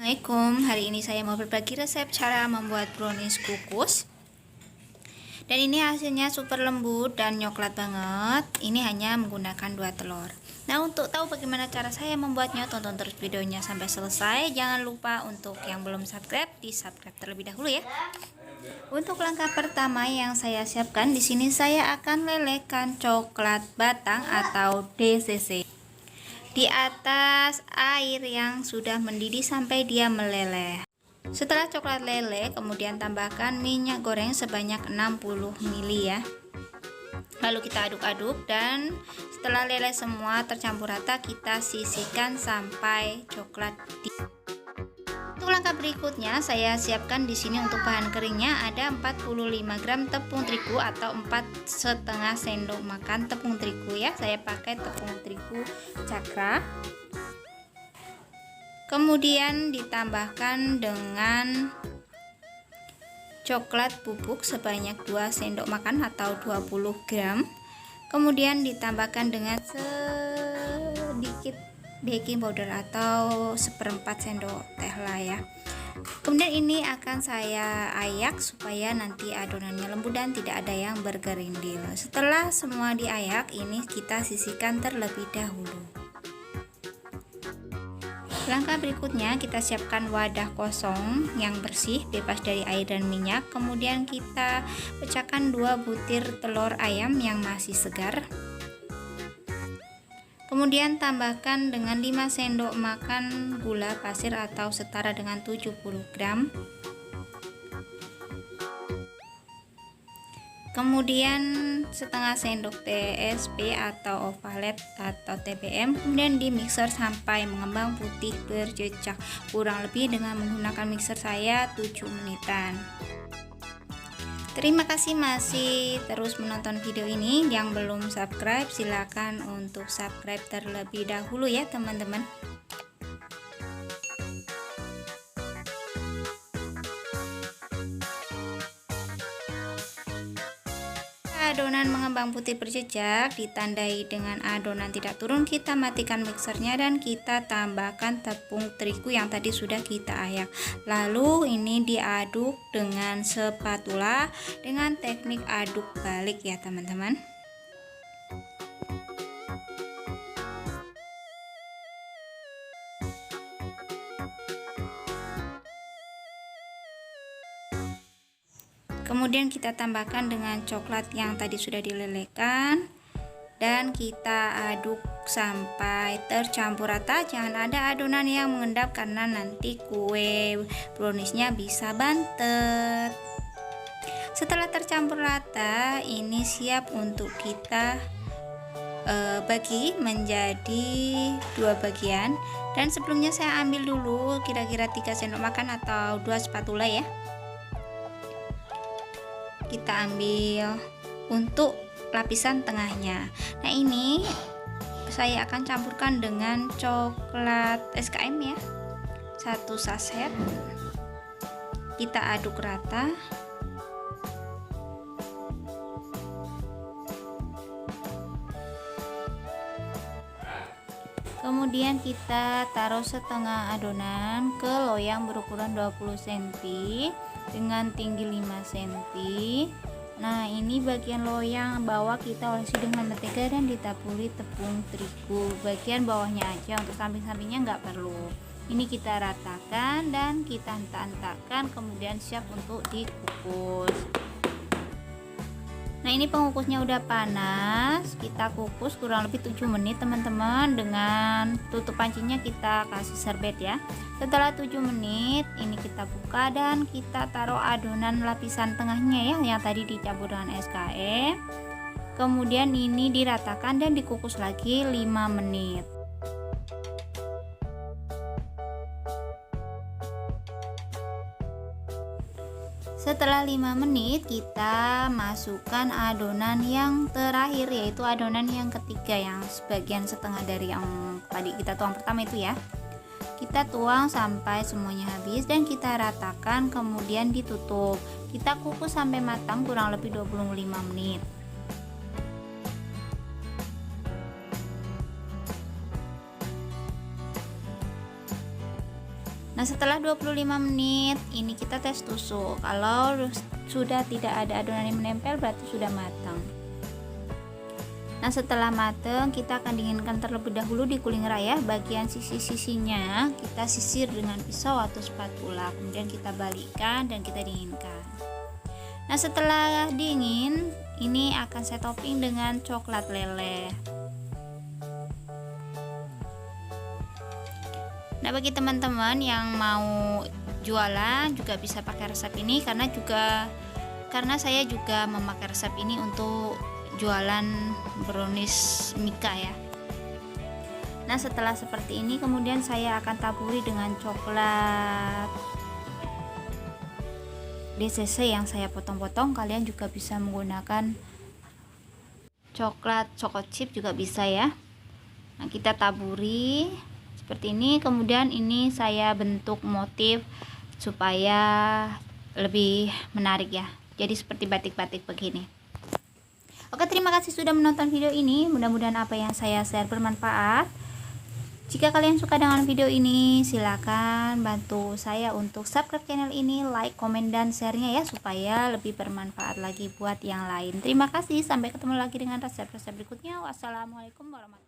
Assalamualaikum, hari ini saya mau berbagi resep cara membuat brownies kukus. Dan ini hasilnya super lembut dan coklat banget. Ini hanya menggunakan 2 telur. Nah, untuk tahu bagaimana cara saya membuatnya, tonton terus videonya sampai selesai. Jangan lupa untuk yang belum subscribe, di subscribe terlebih dahulu ya. Untuk langkah pertama yang saya siapkan, di sini saya akan lelehkan coklat batang atau DCC di atas air yang sudah mendidih sampai dia meleleh. Setelah coklat leleh, kemudian tambahkan minyak goreng sebanyak 60 ml ya. Lalu kita aduk-aduk, dan setelah leleh semua tercampur rata, kita sisihkan sampai coklat di. Untuk langkah berikutnya, saya siapkan di sini untuk bahan keringnya ada 45 gram tepung terigu atau 4,5 sendok makan tepung terigu ya. Saya pakai tepung terigu Cakra. Kemudian ditambahkan dengan coklat bubuk sebanyak 2 sendok makan atau 20 gram. Kemudian ditambahkan dengan sedikit baking powder atau 1/4 sendok teh lah ya. Kemudian ini akan saya ayak supaya nanti adonannya lembut dan tidak ada yang bergerindil. Setelah semua diayak, ini kita sisihkan terlebih dahulu. Langkah berikutnya, kita siapkan wadah kosong yang bersih, bebas dari air dan minyak. Kemudian kita pecahkan 2 butir telur ayam yang masih segar. Kemudian tambahkan dengan 5 sendok makan gula pasir atau setara dengan 70 gram. Kemudian setengah sendok TSP atau ovalet atau TBM. Kemudian di mixer sampai mengembang putih berjejak, kurang lebih dengan menggunakan mixer saya 7 menitan. Terima kasih masih terus menonton video ini. Yang belum subscribe, silakan untuk subscribe terlebih dahulu ya teman-teman. Adonan mengembang putih berjejak ditandai dengan adonan tidak turun, kita matikan mixernya dan kita tambahkan tepung terigu yang tadi sudah kita ayak. Lalu ini diaduk dengan spatula dengan teknik aduk balik ya teman-teman. Kemudian kita tambahkan dengan coklat yang tadi sudah dilelehkan dan kita aduk sampai tercampur rata. Jangan ada adonan yang mengendap karena nanti kue browniesnya bisa bantet. Setelah tercampur rata, ini siap untuk kita bagi menjadi 2 bagian. Dan sebelumnya saya ambil dulu kira-kira 3 sendok makan atau 2 spatula ya. Kita ambil untuk lapisan tengahnya. Nah, ini saya akan campurkan dengan coklat SKM ya, 1 saset. Kita aduk rata. Kemudian kita taruh setengah adonan ke loyang berukuran 20 cm dengan tinggi 5 cm. Nah, ini bagian loyang bawah kita olesi dengan mentega dan ditaburi tepung terigu. Bagian bawahnya aja, untuk samping-sampingnya nggak perlu. Ini kita ratakan dan kita hentak-hentakkan, kemudian siap untuk dikukus. Nah, ini pengukusnya udah panas, kita kukus kurang lebih 7 menit teman-teman. Dengan tutup pancinya kita kasih serbet ya. Setelah 7 menit ini kita buka dan kita taruh adonan lapisan tengahnya ya, yang tadi dicampur dengan SKM. Kemudian ini diratakan dan dikukus lagi 5 menit. Setelah 5 menit kita masukkan adonan yang terakhir, yaitu adonan yang ketiga yang sebagian setengah dari yang tadi kita tuang pertama itu ya. Kita tuang sampai semuanya habis dan kita ratakan, kemudian ditutup. Kita kukus sampai matang kurang lebih 25 menit. Nah, setelah 25 menit ini kita tes tusuk. Kalau sudah tidak ada adonan yang menempel berarti sudah matang. Nah, setelah matang kita akan dinginkan terlebih dahulu di cooling rack ya. Bagian sisi-sisinya kita sisir dengan pisau atau spatula, kemudian kita balikkan dan kita dinginkan. Nah, setelah dingin ini akan saya topping dengan coklat leleh. Nah, bagi teman-teman yang mau jualan juga bisa pakai resep ini, karena saya juga memakai resep ini untuk jualan brownies Mika ya. Nah, setelah seperti ini kemudian saya akan taburi dengan coklat DCC yang saya potong-potong. Kalian juga bisa menggunakan coklat choco chip juga bisa ya. Nah, kita taburi seperti ini, kemudian ini saya bentuk motif supaya lebih menarik ya, jadi seperti batik-batik begini. Oke, terima kasih sudah menonton video ini, mudah-mudahan apa yang saya share bermanfaat. Jika kalian suka dengan video ini, silakan bantu saya untuk subscribe channel ini, like, komen, dan share-nya ya, supaya lebih bermanfaat lagi buat yang lain. Terima kasih, sampai ketemu lagi dengan resep-resep berikutnya. Wassalamualaikum warahmatullahi wabarakatuh.